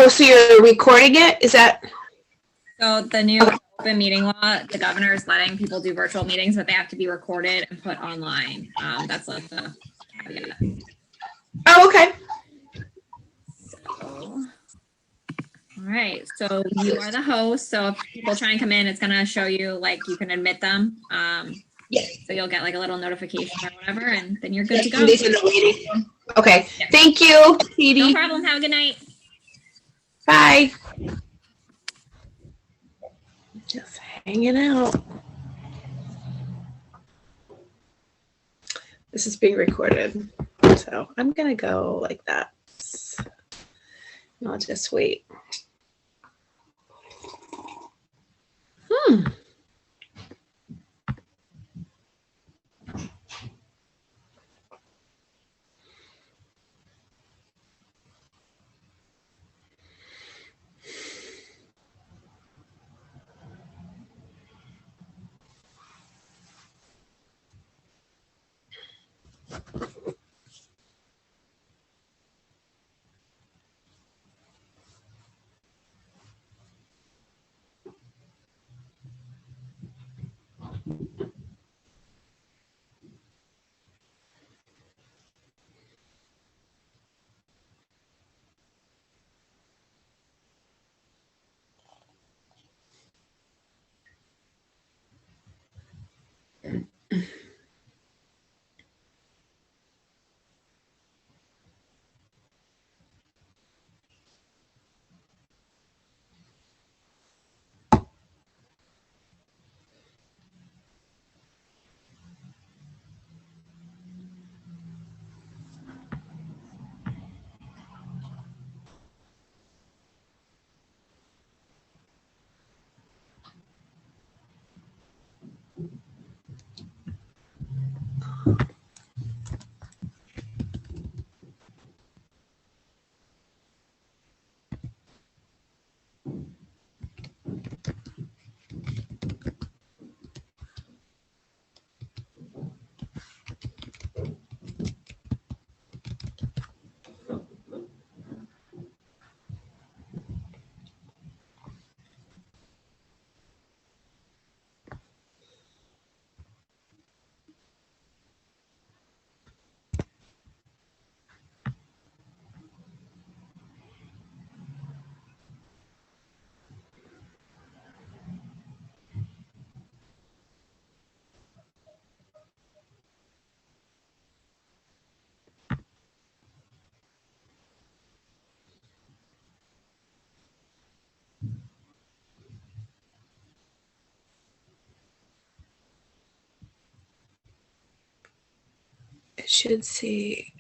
Oh, so you're recording it? Is that? So the new open meeting law, the governor is letting people do virtual meetings, but they have to be recorded and put online. That's like the caveat. Oh, okay. So, all right. So you are the host. So if people try and come in, it's gonna show you like you can admit them. So you'll get like a little notification or whatever, and then you're good to go. Somebody's in the waiting room. Okay. Thank you, Petey. No problem. Have a good night. Bye. Just hanging out. This is being recorded, so I'm gonna go like that. I'll just wait. It should say.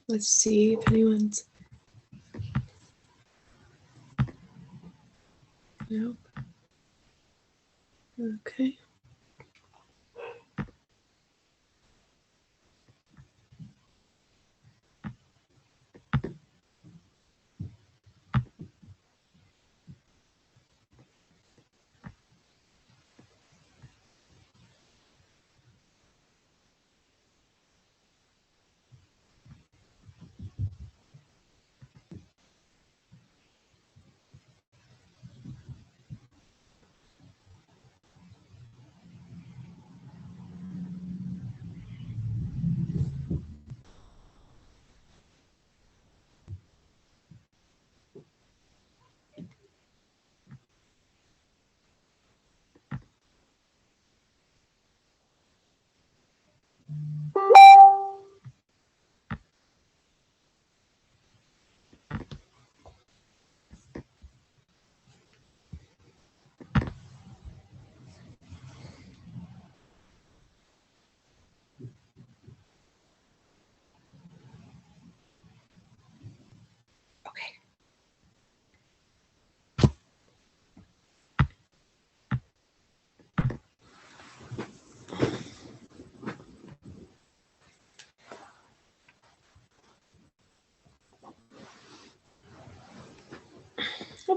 Let's see if anyone's. Nope. Okay.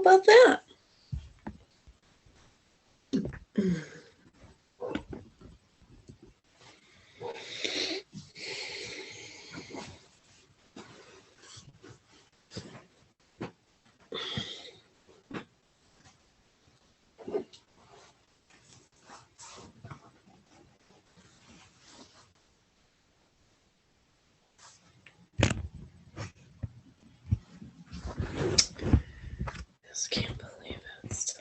about that? Just can't believe it. So.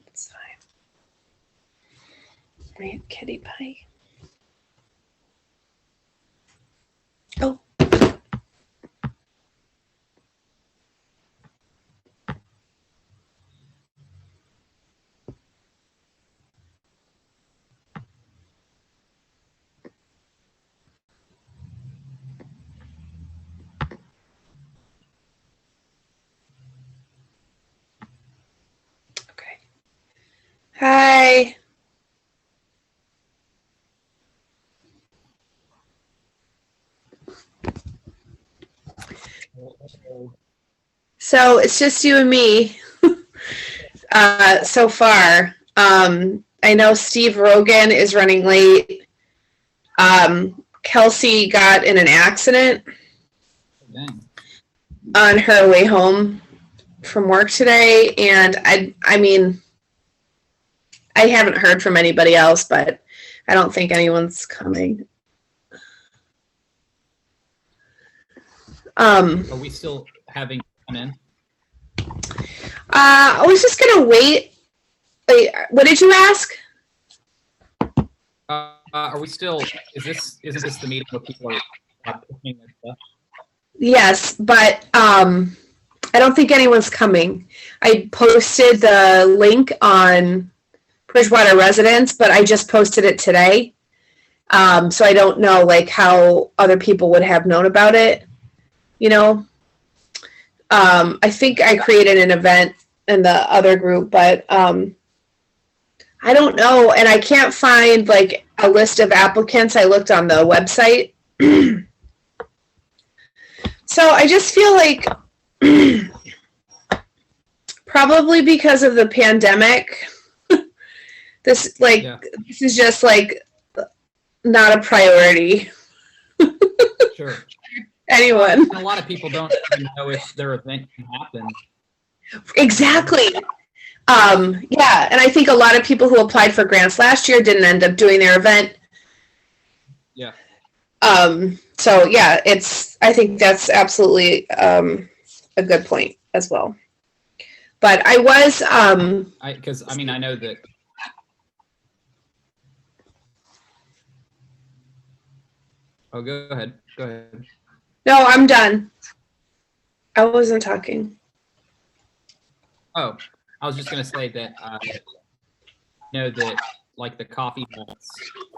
It's fine. Right, kitty pie. Oh. Okay. Hi. So it's just you and me so far. I know Steve Rogan is running late. Kelsey got in an accident on her way home from work today, and I mean, I haven't heard from anybody else, but I don't think anyone's coming. Are we still having come in? I was just gonna wait. Wait, what did you ask? Are we still? Isn't this the meeting where people are pushing their stuff? Yes, but I don't think anyone's coming. I posted the link on Bridgewater Residents, but I just posted it today. So I don't know like how other people would have known about it. You know, I think I created an event in the other group, but I don't know, and I can't find like a list of applicants. I looked on the website. So I just feel like probably because of the pandemic, this is just like not a priority. Sure. Anyone. A lot of people don't even know if their event can happen. Exactly. Yeah, and I think a lot of people who applied for grants last year didn't end up doing their event. Yeah. So yeah, I think that's absolutely a good point as well. But I was because I know that. Oh, go ahead. Go ahead. No, I'm done. I wasn't talking. Oh, I was just gonna say that know that like the coffee huts,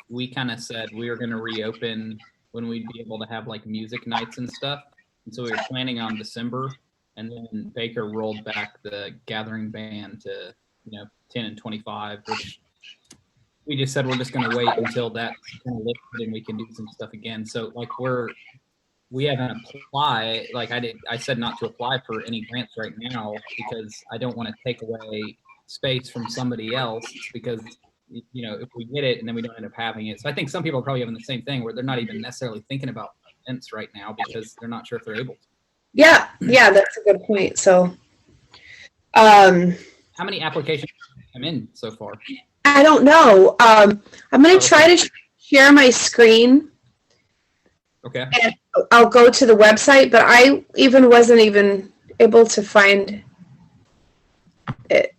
we kind of said we were gonna reopen when we'd be able to have like music nights and stuff, and so we were planning on December, and then Baker rolled back the gathering ban to 10 and 25, which we just said we're just gonna wait until that's kind of lifted and we can do some stuff again. So like we haven't applied. Like I said not to apply for any grants right now because I don't want to take away space from somebody else because if we get it and then we don't end up having it. So I think some people are probably having the same thing where they're not even necessarily thinking about events right now because they're not sure if they're able to. Yeah, that's a good point. So how many applications have come in so far? I don't know. I'm going to try to share my screen. Okay. And I'll go to the website, but I wasn't even able to find it.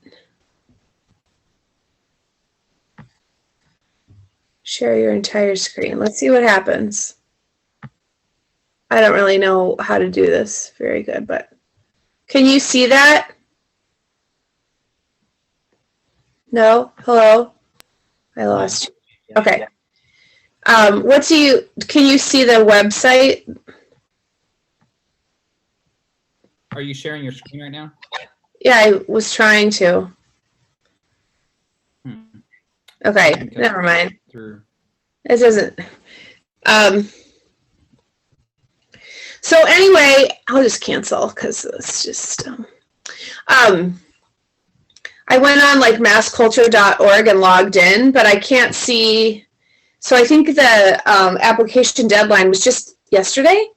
Share your entire screen. Let's see what happens. I don't really know how to do this very good, but can you see that? No? Hello? I lost you. Okay. Can you see the website? Are you sharing your screen right now? Yeah, I was trying to. Hmm. Okay, Okay. never mind. Through. It doesn't. So anyway, I'll just cancel because it's just. I went on like massculture.org and logged in, but I can't see. So I think the application deadline was just yesterday.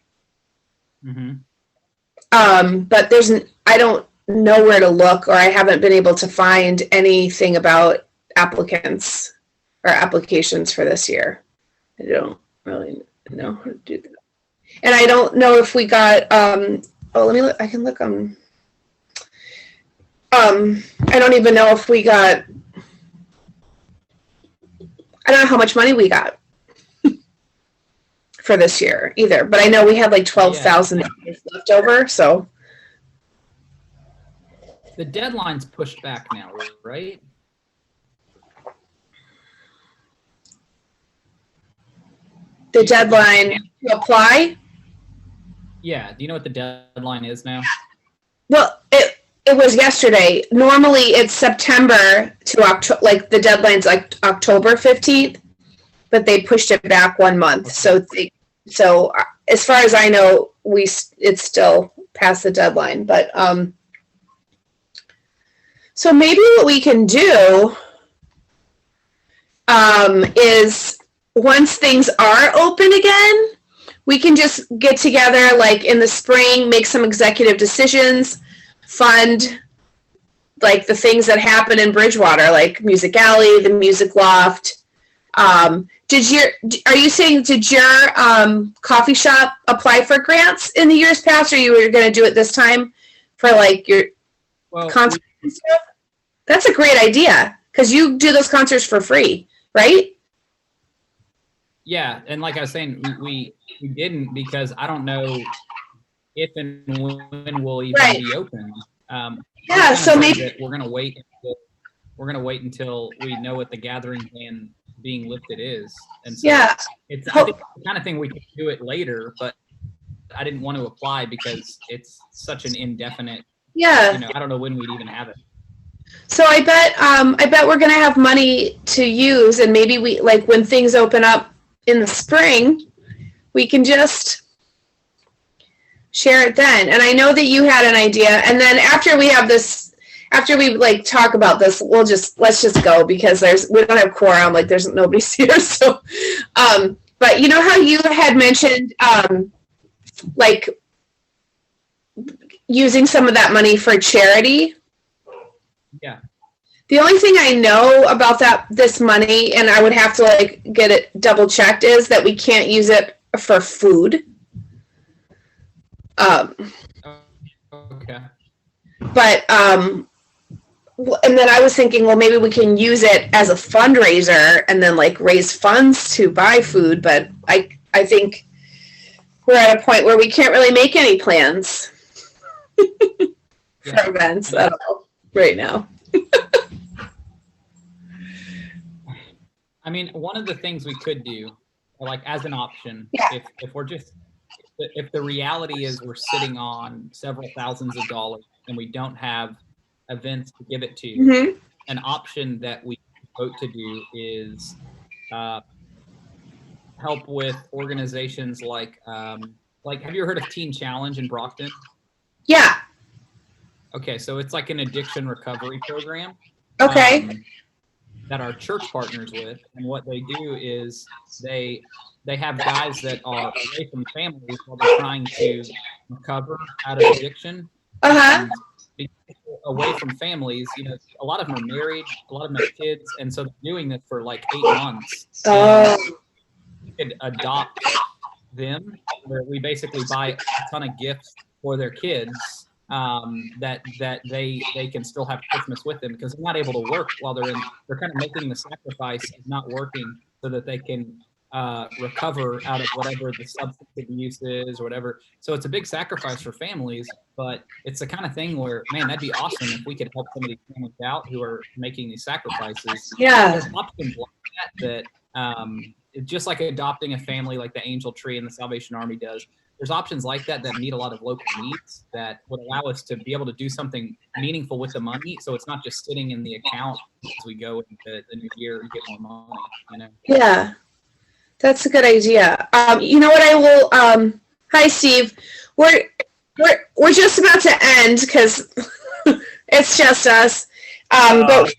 Mm-hmm. But I don't know where to look, or I haven't been able to find anything about applicants or applications for this year. I don't really know how to do that. And I don't know if we got, let me look, I can look on, I don't even know if we got, I don't know how much money we got for this year either, but I know we had like $12,000 left over, so. The deadline's pushed back now, right? The deadline to apply? Yeah. Do you know what the deadline is now? Well, it was yesterday. Normally it's September to October, like the deadline's like October 15th, but they pushed it back 1 month. So as far as I know, it's still past the deadline, but so maybe what we can do is once things are open again, we can just get together like in the spring, make some executive decisions, fund like the things that happen in Bridgewater, like Music Alley, the Music Loft. Are you saying, did your coffee shop apply for grants in the years past, or you were going to do it this time for like your concerts and stuff? That's a great idea, because you do those concerts for free, right? Yeah, and like I was saying, we didn't, because I don't know if and when we'll even be open. Yeah, so maybe we're gonna wait. We're gonna wait until we know what the gathering ban being lifted is, and so yeah, it's I think the kind of thing we could do it later, but I didn't want to apply because it's such an indefinite. yeah. I don't know when we'd even have it. So I bet we're gonna have money to use, and maybe we like when things open up in the spring, we can just share it then. And I know that you had an idea, and then after we like talk about this, let's just go, because we don't have quorum, like there's nobody's here. So, but you know how you had mentioned like using some of that money for charity? Yeah. The only thing I know about this money, and I would have to like get it double checked, is that we can't use it for food. Okay. But and then I was thinking, well, maybe we can use it as a fundraiser and then like raise funds to buy food. But I think we're at a point where we can't really make any plans for events at all right now. I mean, one of the things we could do, like as an option, if the reality is we're sitting on several thousands of dollars and we don't have events to give it to, Mm-hmm. an option that we vote to do is help with organizations like have you heard of Teen Challenge in Brockton? Yeah. Okay, so it's like an addiction recovery program. Okay. That our church partners with, and what they do is they have guys that are away from families while they're trying to recover out of addiction. And away from families, a lot of them are married, a lot of them have kids, and so they're doing this for like 8 months. We could adopt them, where we basically buy a ton of gifts for their kids. That they can still have Christmas with them, because they're not able to work while they're kind of making the sacrifice of not working so that they can recover out of whatever the substance abuse is or whatever. So it's a big sacrifice for families, but it's the kind of thing where, man, that'd be awesome if we could help some of these families out who are making these sacrifices. Yeah. There's options like that just like adopting a family like the Angel Tree and the Salvation Army does. There's options like that that meet a lot of local needs that would allow us to be able to do something meaningful with the money. So it's not just sitting in the account as we go into the new year and get more money, you know? Yeah, that's a good idea. You know what I will, hi, Steve. We're just about to end because it's just us. But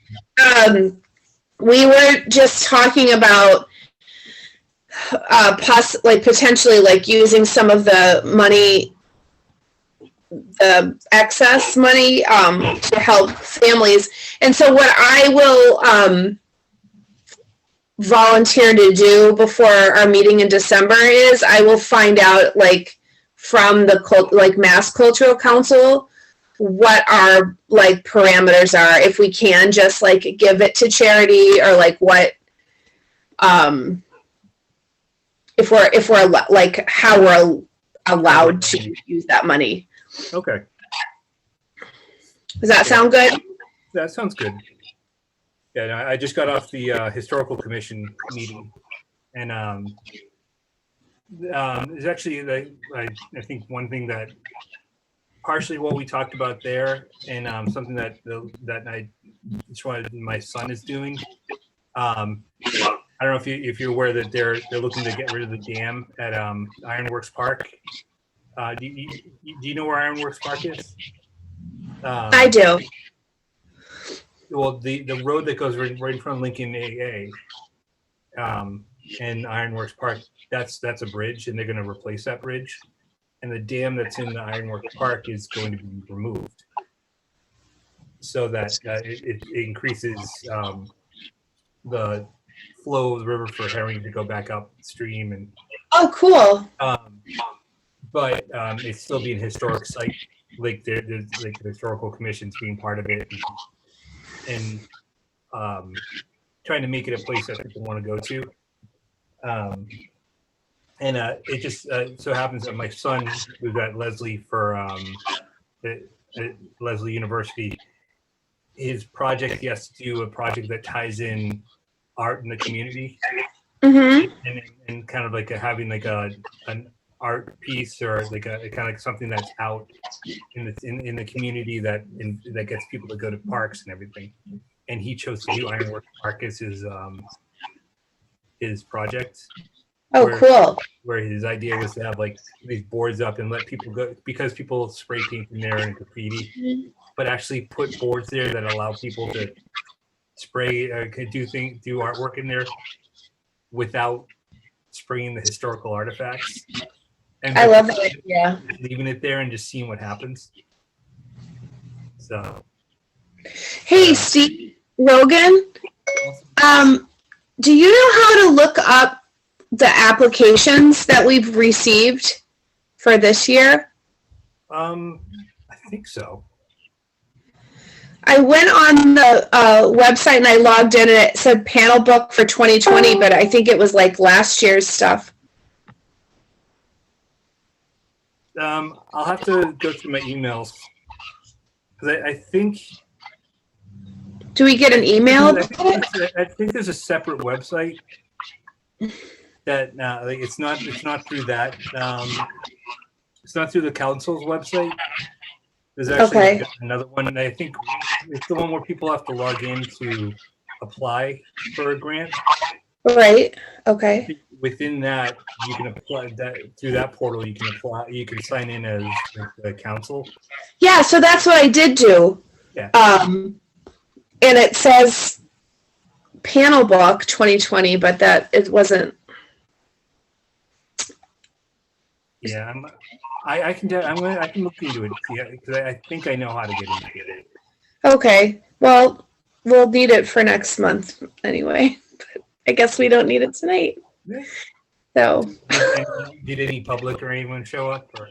we were just talking about potentially like using some of the money, the excess money, to help families. And so what I will volunteer to do before our meeting in December is I will find out like from the Mass Cultural Council what our like parameters are, if we can just like give it to charity, or like what if we're like how we're allowed to use that money. Okay, Does that sound good? that sounds good. Yeah, no, I just got off the historical commission meeting, and there's actually like I think one thing that partially what we talked about there, and something that I just wanted my son is doing. I don't know if you're aware that they're looking to get rid of the dam at Ironworks Park. Do you know where Ironworks Park is? I do. Well, the road that goes right in front of Lincoln AA and Ironworks Park, that's a bridge, and they're going to replace that bridge. And the dam that's in the Ironworks Park is going to be removed, so that it increases the flow of the river for herring to go back upstream. And Oh, cool. but it's still being a historic site. Like there's like the historical commission's being part of it, and trying to make it a place that people want to go to. And it just so happens that my son, who's at Leslie for at Leslie University, his project, he has to do a project that ties in art in the community, Mm-hmm. and kind of like having like an art piece, or like a kind of like something that's out in the community that gets people to go to parks and everything. And he chose to do Ironworks Park as his project. Oh, cool. Where his idea was to have like these boards up and let people go, because people spray paint in there and graffiti, but actually put boards there that allow people to spray, do artwork in there without spraying the historical artifacts. And I love that idea. leaving it there and just seeing what happens. So, Hey, Steve Rogan, do you know how to look up the applications that we've received for this year? I think so. I went on the website and I logged in and it said panel book for 2020, but I think it was like last year's stuff. I'll have to go through my emails, because I think Do we get an email? I think there's a separate website that like it's not through that. It's not through the council's website. There's actually another one, and I think it's the one where people have to log in to apply for a grant. Right. Okay. Within that, you can apply that through that portal. You can apply. You can sign in as the council. Yeah. So that's what I did do. Yeah. And it says panel book 2020, but that it wasn't. Yeah, I can look into it, because I think I know how to get into it. Okay. Well, we'll need it for next month anyway. But I guess we don't need it tonight. Yeah. So Did any public or anyone show up, or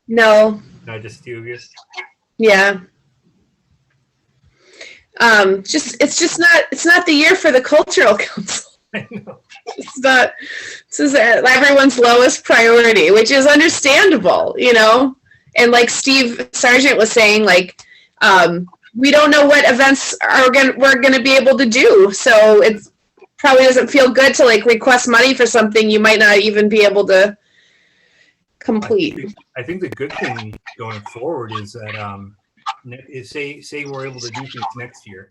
no. no, just two of you? Yeah. It's not the year for the cultural council. I know. This is everyone's lowest priority, which is understandable, you know. And like Steve Sargent was saying, like we don't know what events we're gonna be able to do, so probably doesn't feel good to like request money for something you might not even be able to complete. I think the good thing going forward is that say we're able to do things next year,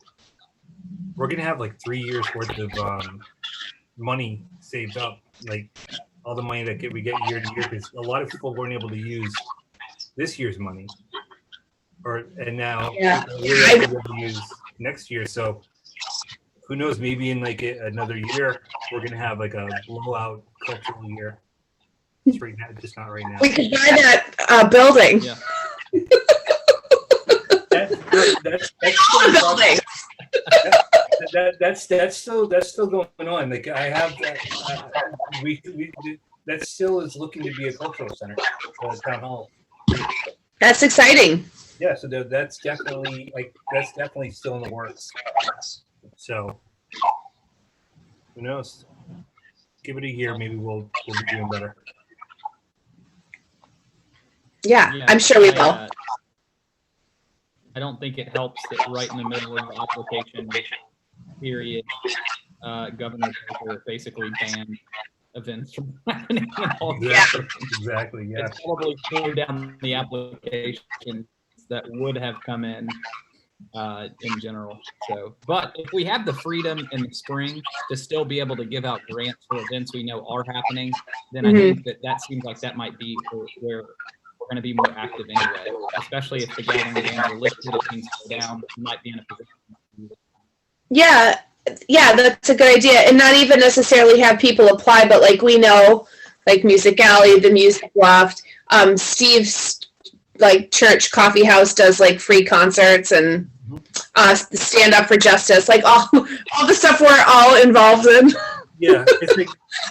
we're gonna have like 3 years worth of money saved up, like all the money that we get year to year, because a lot of people weren't able to use this year's money, and now Yeah. we're able to use next year. So who knows? Maybe in like another year, we're gonna have like a blowout cultural year. Just right now, just not right now. We could buy that building. Yeah. That's Building. that's still going on. Like I have we that still is looking to be a cultural center, town hall. That's exciting. Yeah, so that's definitely still in the works. So who knows? Give it a year, maybe we'll be doing better. Yeah, Yeah, I'm sure we will. I don't think it helps that right in the middle of the application period, Governor Baker basically banned events from happening. And all that. Exactly. Yeah. It's probably slowed down the applications that would have come in general. So, but if we have the freedom in the spring to still be able to give out grants for events we know are happening, then I think that seems like that might be where we're going to be more active anyway, especially if the gathering bands are listed, if things go down, we might be in a position. Yeah, that's a good idea. And not even necessarily have people apply, but like we know, like Music Alley, the Music Loft, Steve's like church coffee house does like free concerts, and the Stand Up for Justice, like all the stuff we're all involved in. Yeah, it's like,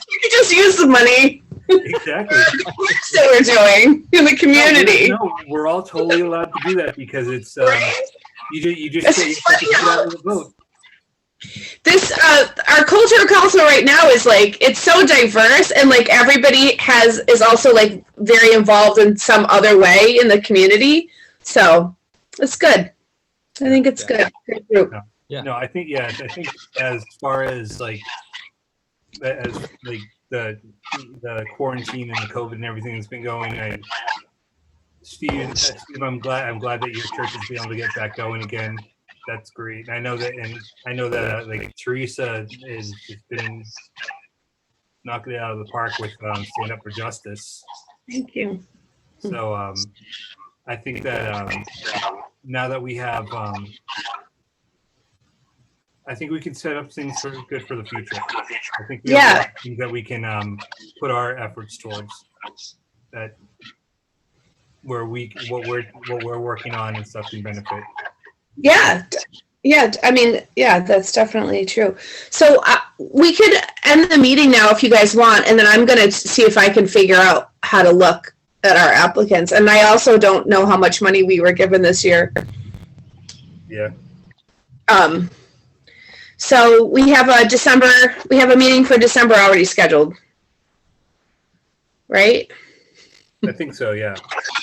You could just use the money exactly. that we're doing in the community. No, we're all totally allowed to do that because it's you just It's say you have to get out of the vote. This our cultural council right now is like, it's so diverse, and like everybody is also like very involved in some other way in the community, so it's good. I think it's good group. Yeah. No, I think as far as like the quarantine and the COVID and everything that's been going, Steve, I'm glad that your church is being able to get back going again. That's great. I know that like Teresa has been knocking it out of the park with Stand Up for Justice. Thank you. So I think that now that we have, I think we can set up things good for the future. I think we have things that we can put our efforts towards, that where what we're working on and stuff can benefit. Yeah. I mean, yeah, that's definitely true. So we could end the meeting now if you guys want, and then I'm going to see if I can figure out how to look at our applicants. And I also don't know how much money we were given this year. Yeah. So we have a meeting for December already scheduled, right? I think so. Yeah.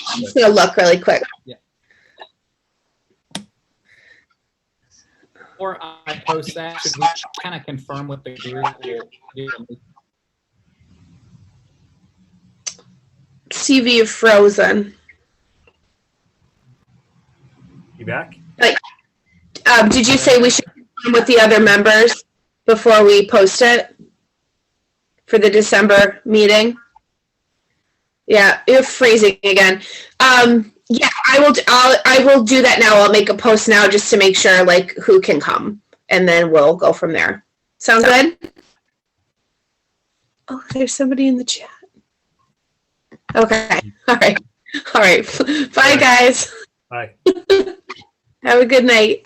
I'm just going to look really quick. Yeah. Or I post that, should we kind of confirm with the group? CV frozen. You back? Did you say we should confirm with the other members before we post it for the December meeting? Yeah, you're freezing again. Yeah, I will do that now. I'll make a post now just to make sure like who can come, and then we'll go from there. Sound good? Oh, there's somebody in the chat. Okay. All right. Bye, guys. Bye. Have a good night.